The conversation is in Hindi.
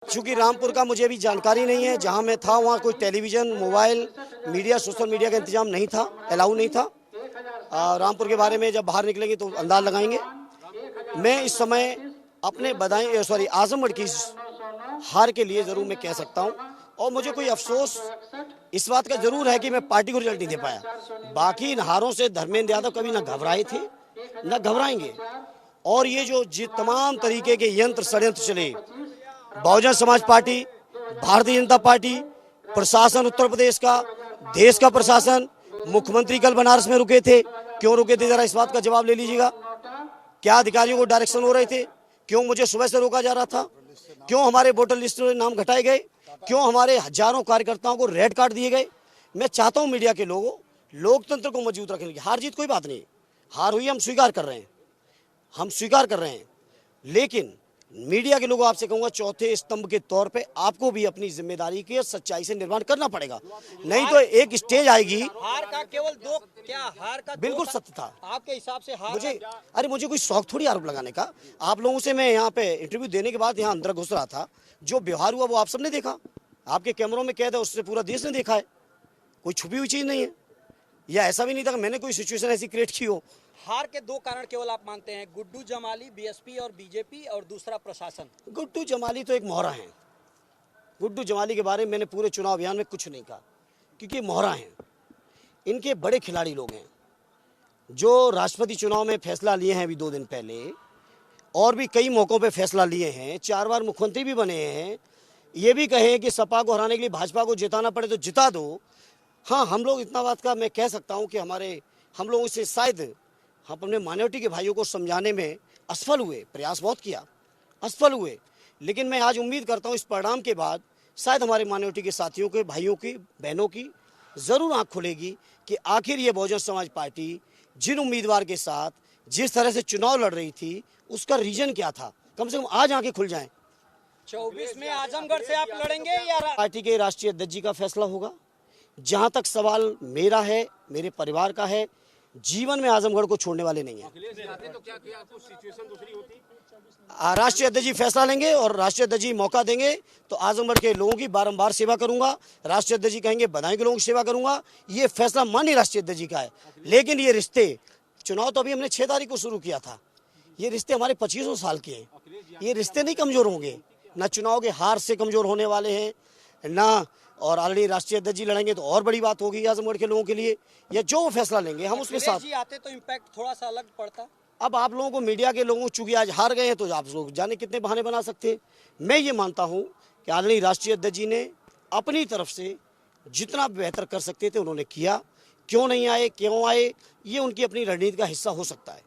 चूँकि रामपुर का मुझे भी जानकारी नहीं है, जहाँ मैं था वहाँ कोई television, mobile, media, social media का इंतजाम नहीं था, अलाउ नहीं था। रामपुर के बारे में जब बाहर निकलेंगे तो अंदाज लगाएंगे। मैं इस समय अपने आजमगढ़ की हार के लिए ज़रूर मैं कह सकता हूँ, और मुझे कोई अफसोस इस बात का ज़रूर है कि मैं पार्टी को रिजल्ट नहीं दे पाया। बाकी इन हारों से धर्मेंद्र यादव कभी ना घबराए थे, न घबराएंगे। और ये जो तमाम तरीके के यंत्र षड्यंत्र चले, बहुजन समाज पार्टी, भारतीय जनता पार्टी, प्रशासन उत्तर प्रदेश का, देश का प्रशासन, मुख्यमंत्री कल बनारस में रुके थे, क्यों रुके थे जरा इस बात का जवाब ले लीजिएगा। क्या अधिकारियों को डायरेक्शन हो रहे थे? क्यों मुझे सुबह से रोका जा रहा था? क्यों हमारे वोटर लिस्ट में नाम घटाए गए? क्यों हमारे हजारों कार्यकर्ताओं को रेड कार्ड दिए गए? मैं चाहता हूं मीडिया के लोगों, लोकतंत्र को मजबूत रखने की, हार जीत कोई बात नहीं, हार हुई हम स्वीकार कर रहे हैं, हम स्वीकार कर रहे हैं, लेकिन मीडिया के लोगों आपसे कहूंगा चौथे स्तंभ के तौर पे आपको भी अपनी जिम्मेदारी के सच्चाई से निर्माण करना पड़ेगा, नहीं तो एक स्टेज आएगी। हार का केवल दो, क्या हार का बिल्कुल सत्य था आपके हिसाब से? हार मुझे कोई शौक थोड़ी आरोप लगाने का। आप लोगों से मैं यहाँ पे इंटरव्यू देने के बाद यहाँ अंदर घुस रहा था, जो व्यवहार हुआ वो आप सबने देखा, आपके कैमरों में कैद है, उससे पूरा देश ने देखा है, कोई छुपी हुई चीज नहीं है। या ऐसा भी नहीं था कि मैंने कोई सिचुएशन ऐसी क्रिएट की हो। हार के दो कारण केवल आप मानते हैं, गुड्डू जमाली, बीएसपी और बीजेपी, और दूसरा प्रशासन? गुड्डू जमाली तो एक मोहरा है। गुड्डू जमाली के बारे में मैंने पूरे चुनाव अभियान में कुछ नहीं कहा, क्योंकि मोहरा हैं, इनके बड़े खिलाड़ी लोग हैं, जो राष्ट्रपति चुनाव में फैसला लिए हैं अभी 2 दिन पहले, और भी कई मौक़ों पे फैसला लिए हैं, 4 बार मुख्यमंत्री भी बने हैं, ये भी कहें कि सपा को हराने के लिए भाजपा को जिताना पड़े तो जिता दो। हाँ, हम लोग इतना बात का मैं कह सकता हूँ कि हम लोगों से शायद हम अपने माइनॉरिटी के भाइयों को समझाने में असफल हुए, प्रयास बहुत किया, असफल हुए, लेकिन मैं आज उम्मीद करता हूँ इस परिणाम के बाद शायद हमारे माइनॉरिटी के साथियों के, भाइयों की, बहनों की ज़रूर आँख खुलेगी कि आखिर ये बहुजन समाज पार्टी जिन उम्मीदवार के साथ जिस तरह से चुनाव लड़ रही थी उसका रीजन क्या था, कम से कम आज आंखें खुल जाएं। 24 में आजमगढ़ से आप लड़ेंगे या पार्टी के राष्ट्रीय अध्यक्ष जी का फैसला होगा। जहां तक सवाल मेरा है, मेरे परिवार का है, जीवन में आजमगढ़ को छोड़ने वाले नहीं है। राष्ट्रीय अध्यक्ष जी फैसला लेंगे और राष्ट्रीय अध्यक्ष जी मौका देंगे तो आजमगढ़ के लोगों की बारंबार सेवा करूंगा। राष्ट्रीय अध्यक्ष जी कहेंगे बधाई के लोगों की सेवा करूंगा। ये फैसला माननीय राष्ट्रीय अध्यक्ष जी का है, लेकिन ये रिश्ते, चुनाव तो अभी हमने 6 तारीख को शुरू किया था, ये रिश्ते हमारे 25 साल के हैं, ये रिश्ते नहीं कमजोर होंगे, ना चुनाव के हार से कमजोर होने वाले हैं ना, और ऑलरेडी राष्ट्रीय अध्यक्ष जी लड़ेंगे तो और बड़ी बात होगी आजमगढ़ के लोगों के लिए, या जो फैसला लेंगे हम उसमें साथ। जी आते तो इम्पैक्ट थोड़ा सा अलग पड़ता। अब आप लोगों को, मीडिया के लोगों को, चूंकि आज हार गए हैं तो आप लोग जाने कितने बहाने बना सकते हैं। मैं ये मानता हूँ कि ऑलरेडी राष्ट्रीय अध्यक्ष जी ने अपनी तरफ से जितना बेहतर कर सकते थे उन्होंने किया। क्यों नहीं आए, क्यों आए, ये उनकी अपनी रणनीति का हिस्सा हो सकता है।